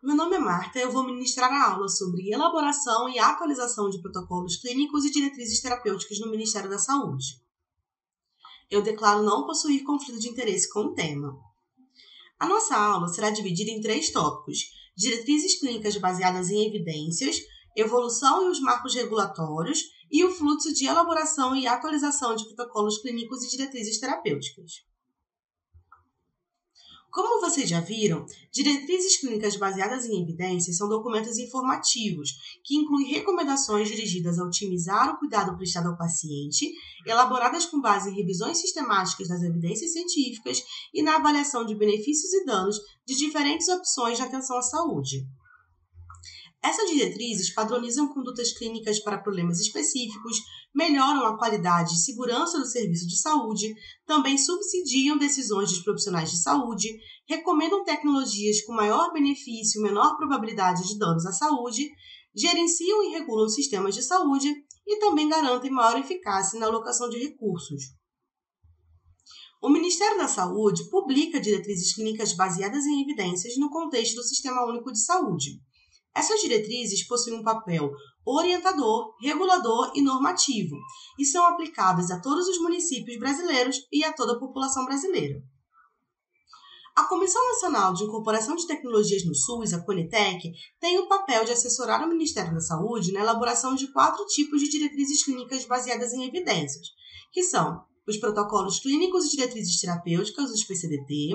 Meu nome é Marta e eu vou ministrar a aula sobre elaboração e atualização de protocolos clínicos e diretrizes terapêuticas no Ministério da Saúde. Eu declaro não possuir conflito de interesse com o tema. A nossa aula será dividida em 3 tópicos: diretrizes clínicas baseadas em evidências, evolução e os marcos regulatórios e o fluxo de elaboração e atualização de protocolos clínicos e diretrizes terapêuticas. Como vocês já viram, diretrizes clínicas baseadas em evidências são documentos informativos que incluem recomendações dirigidas a otimizar o cuidado prestado ao paciente, elaboradas com base em revisões sistemáticas das evidências científicas e na avaliação de benefícios e danos de diferentes opções de atenção à saúde. Essas diretrizes padronizam condutas clínicas para problemas específicos, melhoram a qualidade e segurança do serviço de saúde, também subsidiam decisões dos profissionais de saúde, recomendam tecnologias com maior benefício e menor probabilidade de danos à saúde, gerenciam e regulam sistemas de saúde e também garantem maior eficácia na alocação de recursos. O Ministério da Saúde publica diretrizes clínicas baseadas em evidências no contexto do Sistema Único de Saúde. Essas diretrizes possuem um papel orientador, regulador e normativo e são aplicáveis a todos os municípios brasileiros e a toda a população brasileira. A Comissão Nacional de Incorporação de Tecnologias no SUS, a CONITEC, tem o papel de assessorar o Ministério da Saúde na elaboração de 4 tipos de diretrizes clínicas baseadas em evidências, que são os protocolos clínicos e diretrizes terapêuticas, os PCDT,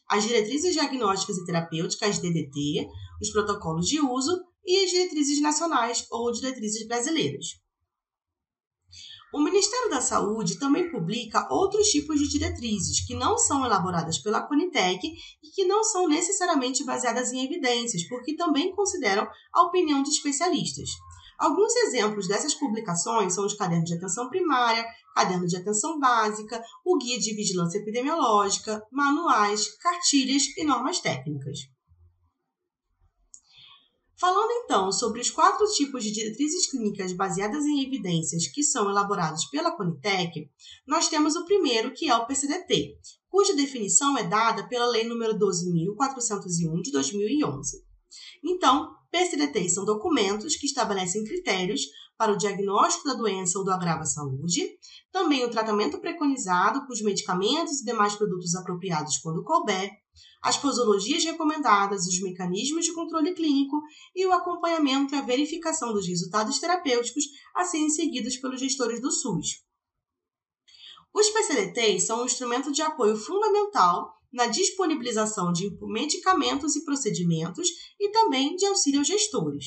as diretrizes diagnósticas e terapêuticas, DDT, os protocolos de uso e as diretrizes nacionais ou diretrizes brasileiras. O Ministério da Saúde também publica outros tipos de diretrizes que não são elaboradas pela CONITEC e que não são necessariamente baseadas em evidências, porque também consideram a opinião de especialistas. Alguns exemplos dessas publicações são os cadernos de atenção primária, caderno de atenção básica, o guia de vigilância epidemiológica, manuais, cartilhas e normas técnicas. Falando então sobre os 4 tipos de diretrizes clínicas baseadas em evidências que são elaborados pela CONITEC, nós temos o primeiro, que é o PCDT, cuja definição é dada pela Lei nº 12.401 de 2011. Então, PCDTs são documentos que estabelecem critérios para o diagnóstico da doença ou do agravo à saúde, também o tratamento preconizado com os medicamentos e demais produtos apropriados quando couber, as posologias recomendadas, os mecanismos de controle clínico e o acompanhamento e a verificação dos resultados terapêuticos a serem seguidos pelos gestores do SUS. Os PCDTs são um instrumento de apoio fundamental na disponibilização de medicamentos e procedimentos e também de auxílio aos gestores.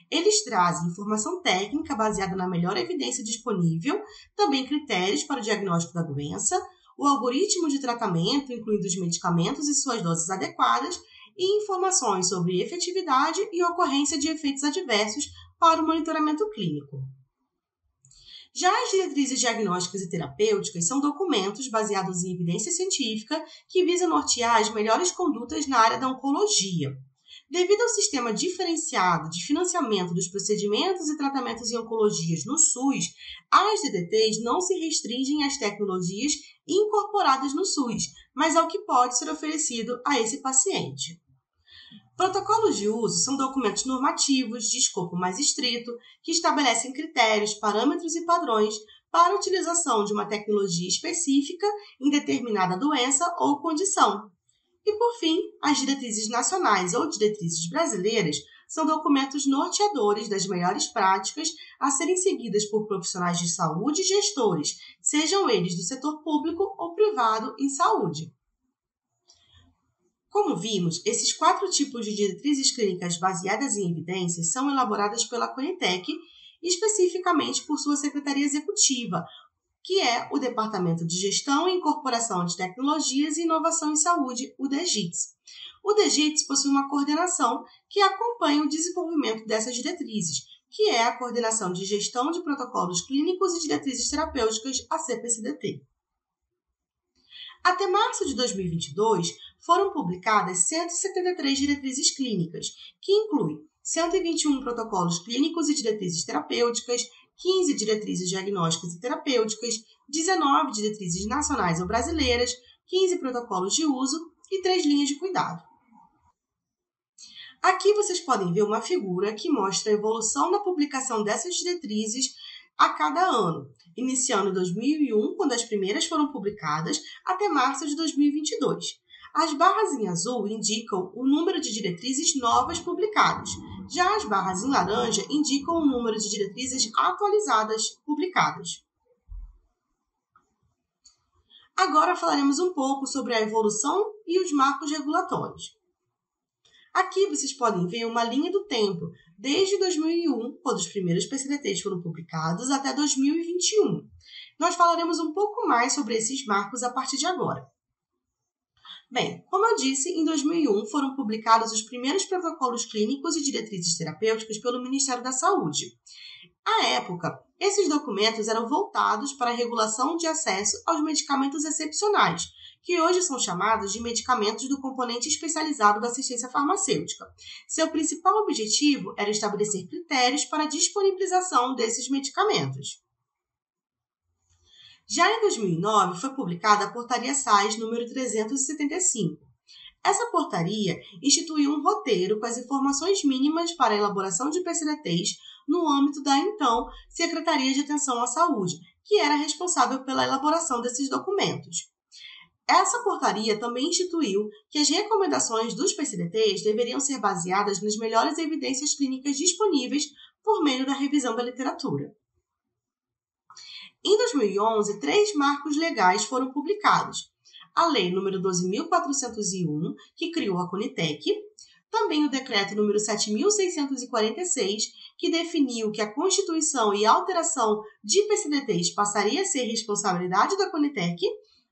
Eles trazem informação técnica baseada na melhor evidência disponível, também critérios para o diagnóstico da doença, o algoritmo de tratamento, incluindo os medicamentos e suas doses adequadas, e informações sobre efetividade e ocorrência de efeitos adversos para o monitoramento clínico. Já as diretrizes diagnósticas e terapêuticas são documentos baseados em evidência científica que visam nortear as melhores condutas na área da oncologia. Devido ao sistema diferenciado de financiamento dos procedimentos e tratamentos em oncologias no SUS, as DDTs não se restringem às tecnologias incorporadas no SUS, mas ao que pode ser oferecido a esse paciente. Protocolos de uso são documentos normativos de escopo mais estrito que estabelecem critérios, parâmetros e padrões para a utilização de uma tecnologia específica em determinada doença ou condição. E, por fim, as diretrizes nacionais ou diretrizes brasileiras são documentos norteadores das melhores práticas a serem seguidas por profissionais de saúde e gestores, sejam eles do setor público ou privado em saúde. Como vimos, esses 4 tipos de diretrizes clínicas baseadas em evidências são elaboradas pela CONITEC, especificamente por sua Secretaria Executiva, que é o Departamento de Gestão e Incorporação de Tecnologias e Inovação em Saúde, o DGITS. O DGITS possui uma coordenação que acompanha o desenvolvimento dessas diretrizes, que é a Coordenação de Gestão de Protocolos Clínicos e Diretrizes Terapêuticas, a CPCDT. Até março de 2022, foram publicadas 173 diretrizes clínicas, que incluem 121 protocolos clínicos e diretrizes terapêuticas, 15 diretrizes diagnósticas e terapêuticas, 19 diretrizes nacionais ou brasileiras, 15 protocolos de uso e 3 linhas de cuidado. Aqui vocês podem ver uma figura que mostra a evolução da publicação dessas diretrizes a cada ano, iniciando em 2001, quando as primeiras foram publicadas, até março de 2022. As barras em azul indicam o número de diretrizes novas publicadas. Já as barras em laranja indicam o número de diretrizes atualizadas publicadas. Agora falaremos um pouco sobre a evolução e os marcos regulatórios. Aqui vocês podem ver uma linha do tempo, desde 2001, quando os primeiros PCDTs foram publicados, até 2021. Nós falaremos um pouco mais sobre esses marcos a partir de agora. Bem, como eu disse, em 2001 foram publicados os primeiros protocolos clínicos e diretrizes terapêuticas pelo Ministério da Saúde. À época, esses documentos eram voltados para a regulação de acesso aos medicamentos excepcionais, que hoje são chamados de medicamentos do componente especializado da assistência farmacêutica. Seu principal objetivo era estabelecer critérios para a disponibilização desses medicamentos. Já em 2009, foi publicada a Portaria SAIS número 375. Essa portaria instituiu um roteiro com as informações mínimas para a elaboração de PCDTs no âmbito da, então, Secretaria de Atenção à Saúde, que era responsável pela elaboração desses documentos. Essa portaria também instituiu que as recomendações dos PCDTs deveriam ser baseadas nas melhores evidências clínicas disponíveis por meio da revisão da literatura. Em 2011, 3 marcos legais foram publicados. A Lei nº 12.401, que criou a Conitec, também o Decreto nº 7.646, que definiu que a constituição e alteração de PCDTs passaria a ser responsabilidade da Conitec,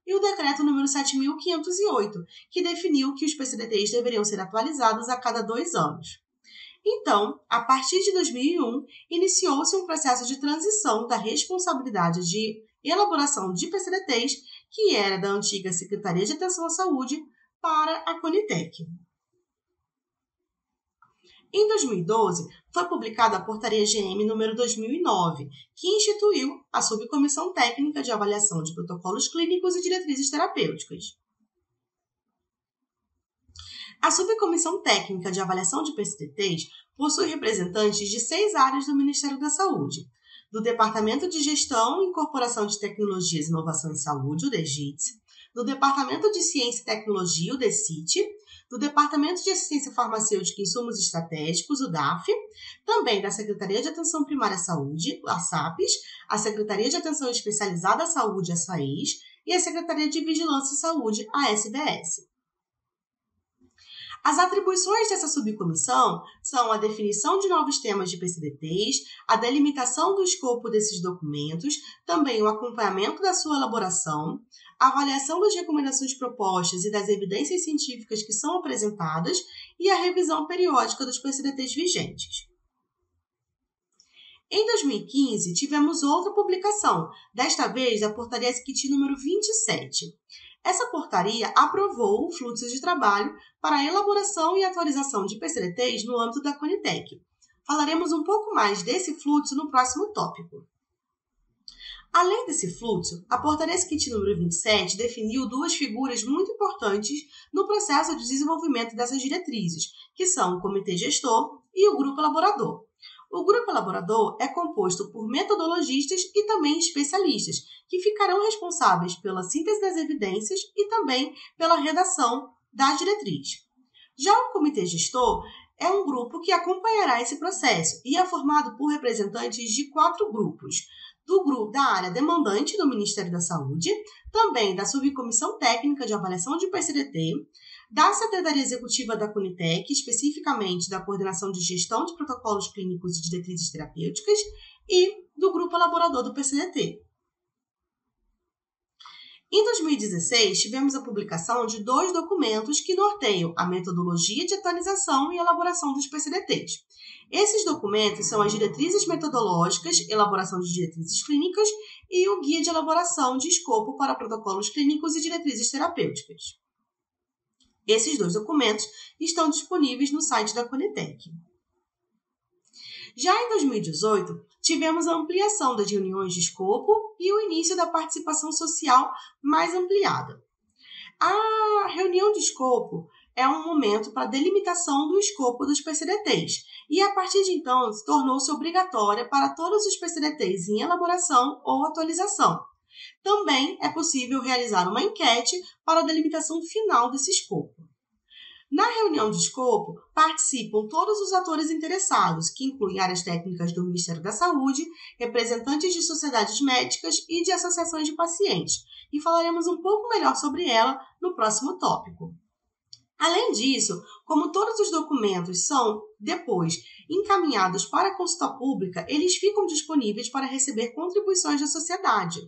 e o Decreto nº 7.508, que definiu que os PCDTs deveriam ser atualizados a cada 2 anos. Então, a partir de 2001, iniciou-se um processo de transição da responsabilidade de elaboração de PCDTs, que era da antiga Secretaria de Atenção à Saúde, para a Conitec. Em 2012, foi publicada a Portaria GM número 2009, que instituiu a Subcomissão Técnica de Avaliação de Protocolos Clínicos e Diretrizes Terapêuticas. A Subcomissão Técnica de Avaliação de PCDTs possui representantes de 6 áreas do Ministério da Saúde, do Departamento de Gestão e Incorporação de Tecnologias e Inovação em Saúde, o DGITS, do Departamento de Ciência e Tecnologia, o DCIT, do Departamento de Assistência Farmacêutica e Insumos Estratégicos, o DAF, também da Secretaria de Atenção Primária à Saúde, a SAPES, a Secretaria de Atenção Especializada à Saúde, a SAES, e a Secretaria de Vigilância em Saúde, a SBS. As atribuições dessa subcomissão são a definição de novos temas de PCDTs, a delimitação do escopo desses documentos, também o acompanhamento da sua elaboração, a avaliação das recomendações propostas e das evidências científicas que são apresentadas e a revisão periódica dos PCDTs vigentes. Em 2015, tivemos outra publicação, desta vez a Portaria SCT número 27. Essa portaria aprovou o fluxo de trabalho para a elaboração e atualização de PCDTs no âmbito da Conitec. Falaremos um pouco mais desse fluxo no próximo tópico. Além desse fluxo, a Portaria SCT número 27 definiu 2 figuras muito importantes no processo de desenvolvimento dessas diretrizes, que são o Comitê Gestor e o Grupo Elaborador. O grupo elaborador é composto por metodologistas e também especialistas, que ficarão responsáveis pela síntese das evidências e também pela redação da diretriz. Já o comitê gestor é um grupo que acompanhará esse processo e é formado por representantes de 4 grupos. Do grupo da área demandante do Ministério da Saúde, também da Subcomissão Técnica de Avaliação de PCDT, da Secretaria Executiva da Conitec, especificamente da Coordenação de Gestão de Protocolos Clínicos e Diretrizes Terapêuticas, e do Grupo Elaborador do PCDT. Em 2016, tivemos a publicação de 2 documentos que norteiam a metodologia de atualização e elaboração dos PCDTs. Esses documentos são as diretrizes metodológicas, elaboração de diretrizes clínicas e o guia de elaboração de escopo para protocolos clínicos e diretrizes terapêuticas. Esses 2 documentos estão disponíveis no site da Conitec. Já em 2018, tivemos a ampliação das reuniões de escopo e o início da participação social mais ampliada. A reunião de escopo é um momento para a delimitação do escopo dos PCDTs, e a partir de então tornou-se obrigatória para todos os PCDTs em elaboração ou atualização. Também é possível realizar uma enquete para a delimitação final desse escopo. Na reunião de escopo, participam todos os atores interessados, que incluem áreas técnicas do Ministério da Saúde, representantes de sociedades médicas e de associações de pacientes, e falaremos um pouco melhor sobre ela no próximo tópico. Além disso, como todos os documentos são, depois, encaminhados para a consulta pública, eles ficam disponíveis para receber contribuições da sociedade.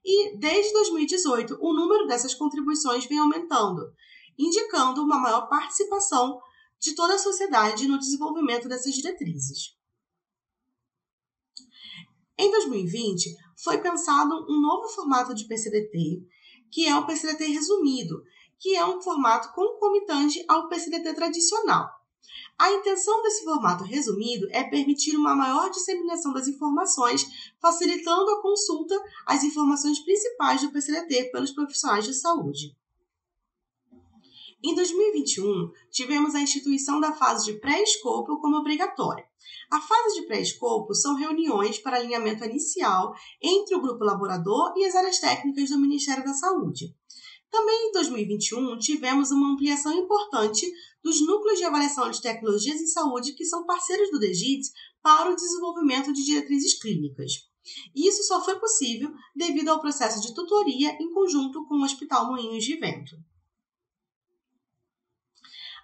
E, desde 2018, o número dessas contribuições vem aumentando, indicando uma maior participação de toda a sociedade no desenvolvimento dessas diretrizes. Em 2020, foi pensado um novo formato de PCDT, que é o PCDT resumido, que é um formato concomitante ao PCDT tradicional. A intenção desse formato resumido é permitir uma maior disseminação das informações, facilitando a consulta às informações principais do PCDT pelos profissionais de saúde. Em 2021, tivemos a instituição da fase de pré-escopo como obrigatória. A fase de pré-escopo são reuniões para alinhamento inicial entre o grupo elaborador e as áreas técnicas do Ministério da Saúde. Também em 2021, tivemos uma ampliação importante dos núcleos de avaliação de tecnologias em saúde que são parceiros do DGITS para o desenvolvimento de diretrizes clínicas. Isso só foi possível devido ao processo de tutoria em conjunto com o Hospital Moinhos de Vento.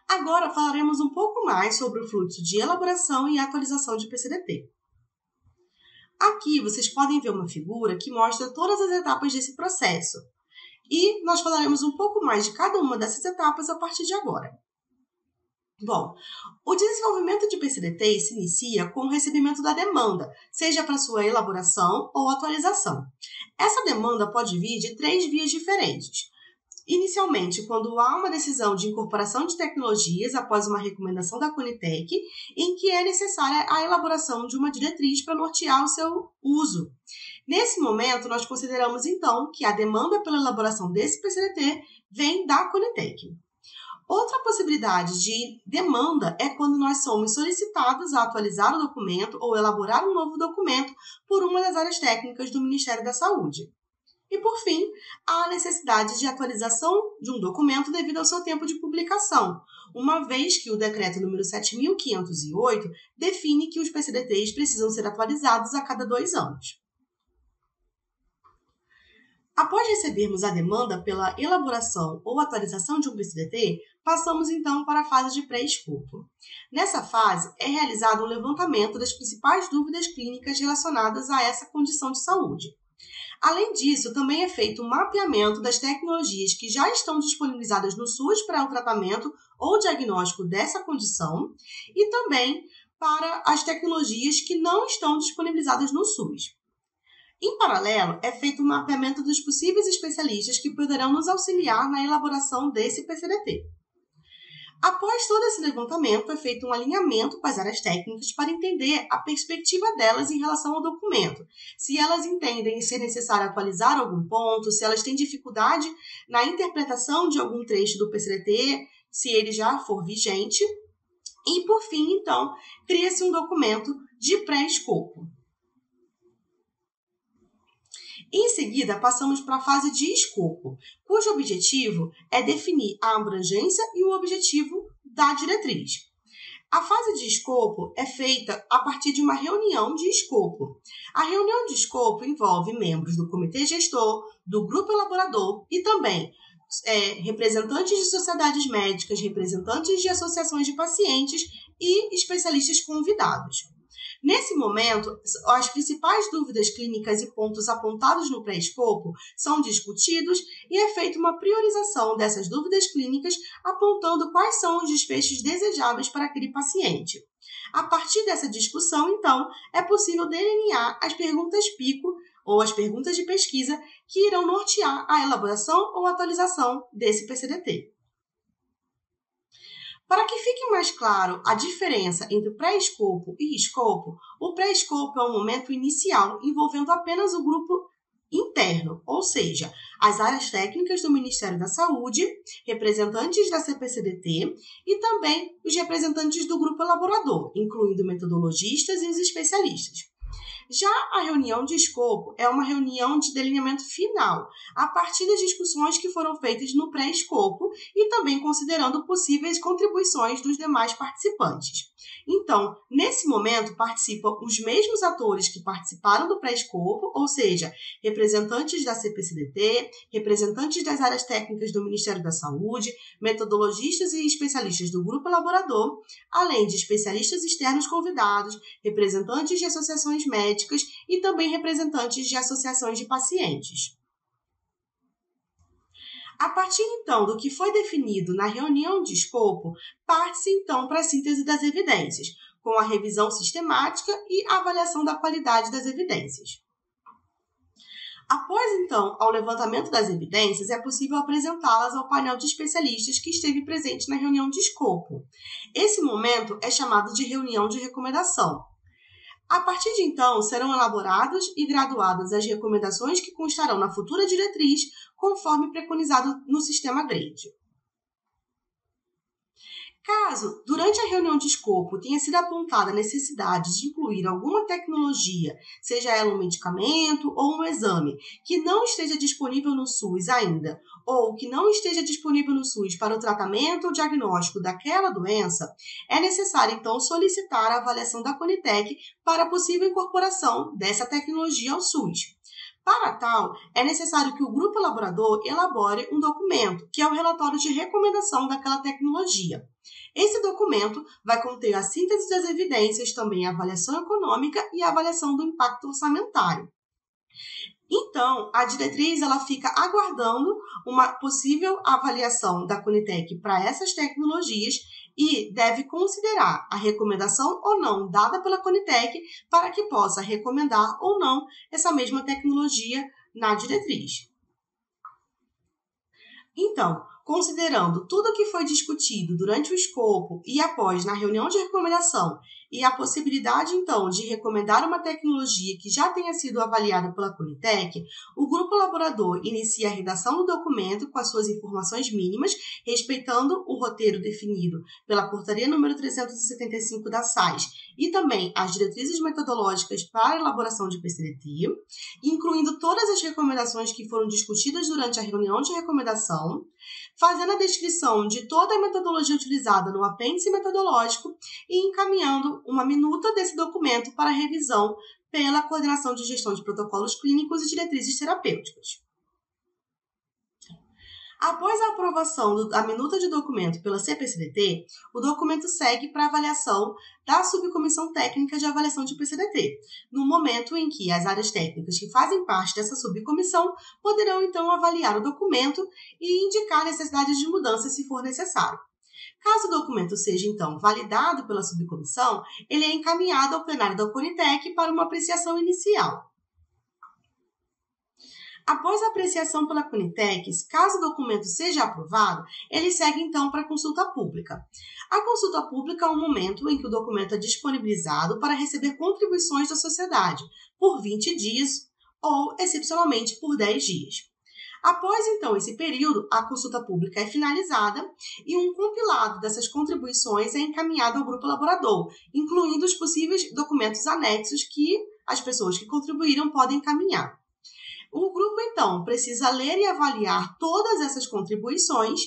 Agora falaremos um pouco mais sobre o fluxo de elaboração e atualização de PCDT. Aqui vocês podem ver uma figura que mostra todas as etapas desse processo. E nós falaremos um pouco mais de cada uma dessas etapas a partir de agora. Bom, o desenvolvimento de PCDT se inicia com o recebimento da demanda, seja para sua elaboração ou atualização. Essa demanda pode vir de 3 vias diferentes. Inicialmente, quando há uma decisão de incorporação de tecnologias após uma recomendação da Conitec, em que é necessária a elaboração de uma diretriz para nortear o seu uso. Nesse momento, nós consideramos, então, que a demanda pela elaboração desse PCDT vem da Conitec. Outra possibilidade de demanda é quando nós somos solicitados a atualizar o documento ou elaborar um novo documento por uma das áreas técnicas do Ministério da Saúde. E, por fim, há a necessidade de atualização de um documento devido ao seu tempo de publicação, uma vez que o decreto número 7.508 define que os PCDTs precisam ser atualizados a cada 2 anos. Após recebermos a demanda pela elaboração ou atualização de um PCDT, passamos então para a fase de pré-escopo. Nessa fase, é realizado um levantamento das principais dúvidas clínicas relacionadas a essa condição de saúde. Além disso, também é feito um mapeamento das tecnologias que já estão disponibilizadas no SUS para o tratamento ou diagnóstico dessa condição e também para as tecnologias que não estão disponibilizadas no SUS. Em paralelo, é feito um mapeamento dos possíveis especialistas que poderão nos auxiliar na elaboração desse PCDT. Após todo esse levantamento, é feito um alinhamento com as áreas técnicas para entender a perspectiva delas em relação ao documento. Se elas entendem ser necessário atualizar algum ponto, se elas têm dificuldade na interpretação de algum trecho do PCDT, se ele já for vigente. E, por fim, então, cria-se um documento de pré-escopo. Em seguida, passamos para a fase de escopo, cujo objetivo é definir a abrangência e o objetivo da diretriz. A fase de escopo é feita a partir de uma reunião de escopo. A reunião de escopo envolve membros do comitê gestor, do grupo elaborador e também representantes de sociedades médicas, representantes de associações de pacientes e especialistas convidados. Nesse momento, as principais dúvidas clínicas e pontos apontados no pré-escopo são discutidos e é feita uma priorização dessas dúvidas clínicas, apontando quais são os desfechos desejáveis para aquele paciente. A partir dessa discussão, então, é possível delinear as perguntas pico ou as perguntas de pesquisa que irão nortear a elaboração ou atualização desse PCDT. Para que fique mais claro a diferença entre pré-escopo e escopo, o pré-escopo é um momento inicial envolvendo apenas o grupo interno, ou seja, as áreas técnicas do Ministério da Saúde, representantes da CPCDT e também os representantes do grupo elaborador, incluindo metodologistas e os especialistas. Já a reunião de escopo é uma reunião de delineamento final, a partir das discussões que foram feitas no pré-escopo e também considerando possíveis contribuições dos demais participantes. Então, nesse momento, participam os mesmos atores que participaram do pré-escopo, ou seja, representantes da CPCDT, representantes das áreas técnicas do Ministério da Saúde, metodologistas e especialistas do grupo elaborador, além de especialistas externos convidados, representantes de associações médicas e também representantes de associações de pacientes. A partir, então, do que foi definido na reunião de escopo, parte-se, então, para a síntese das evidências, com a revisão sistemática e avaliação da qualidade das evidências. Após, então, ao levantamento das evidências, é possível apresentá-las ao painel de especialistas que esteve presente na reunião de escopo. Esse momento é chamado de reunião de recomendação. A partir de então, serão elaboradas e graduadas as recomendações que constarão na futura diretriz, conforme preconizado no sistema GRADE. Caso, durante a reunião de escopo, tenha sido apontada a necessidade de incluir alguma tecnologia, seja ela um medicamento ou um exame, que não esteja disponível no SUS ainda, ou que não esteja disponível no SUS para o tratamento ou diagnóstico daquela doença, é necessário, então, solicitar a avaliação da Conitec para a possível incorporação dessa tecnologia ao SUS. Para tal, é necessário que o grupo elaborador elabore um documento, que é o relatório de recomendação daquela tecnologia. Esse documento vai conter a síntese das evidências, também a avaliação econômica e a avaliação do impacto orçamentário. Então, a diretriz ela fica aguardando uma possível avaliação da Conitec para essas tecnologias e deve considerar a recomendação ou não dada pela Conitec para que possa recomendar ou não essa mesma tecnologia na diretriz. Então, considerando tudo o que foi discutido durante o escopo e após na reunião de recomendação e a possibilidade, então, de recomendar uma tecnologia que já tenha sido avaliada pela Conitec, o grupo elaborador inicia a redação do documento com as suas informações mínimas, respeitando o roteiro definido pela Portaria número 375 da SAIS e também as diretrizes metodológicas para a elaboração de PCDT, incluindo todas as recomendações que foram discutidas durante a reunião de recomendação, fazendo a descrição de toda a metodologia utilizada no apêndice metodológico e encaminhando uma minuta desse documento para revisão pela Coordenação de Gestão de Protocolos Clínicos e Diretrizes Terapêuticas. Após a aprovação da minuta de documento pela CPCDT, o documento segue para avaliação da Subcomissão Técnica de Avaliação de PCDT, no momento em que as áreas técnicas que fazem parte dessa subcomissão poderão, então, avaliar o documento e indicar necessidades de mudança se for necessário. Caso o documento seja, então, validado pela subcomissão, ele é encaminhado ao plenário da Conitec para uma apreciação inicial. Após a apreciação pela Conitec, caso o documento seja aprovado, ele segue então para a consulta pública. A consulta pública é um momento em que o documento é disponibilizado para receber contribuições da sociedade por 20 dias ou, excepcionalmente, por 10 dias. Após, então, esse período, a consulta pública é finalizada e um compilado dessas contribuições é encaminhado ao grupo elaborador, incluindo os possíveis documentos anexos que as pessoas que contribuíram podem encaminhar. O grupo, então, precisa ler e avaliar todas essas contribuições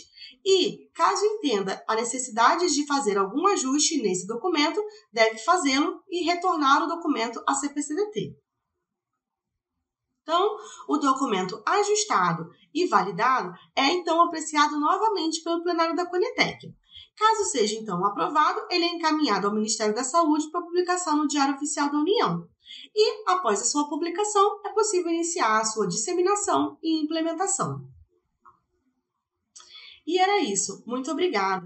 e, caso entenda a necessidade de fazer algum ajuste nesse documento, deve fazê-lo e retornar o documento à CPCDT. Então, o documento ajustado e validado é, então, apreciado novamente pelo plenário da Conitec. Caso seja, então, aprovado, ele é encaminhado ao Ministério da Saúde para publicação no Diário Oficial da União. E, após a sua publicação, é possível iniciar a sua disseminação e implementação. E era isso. Muito obrigada!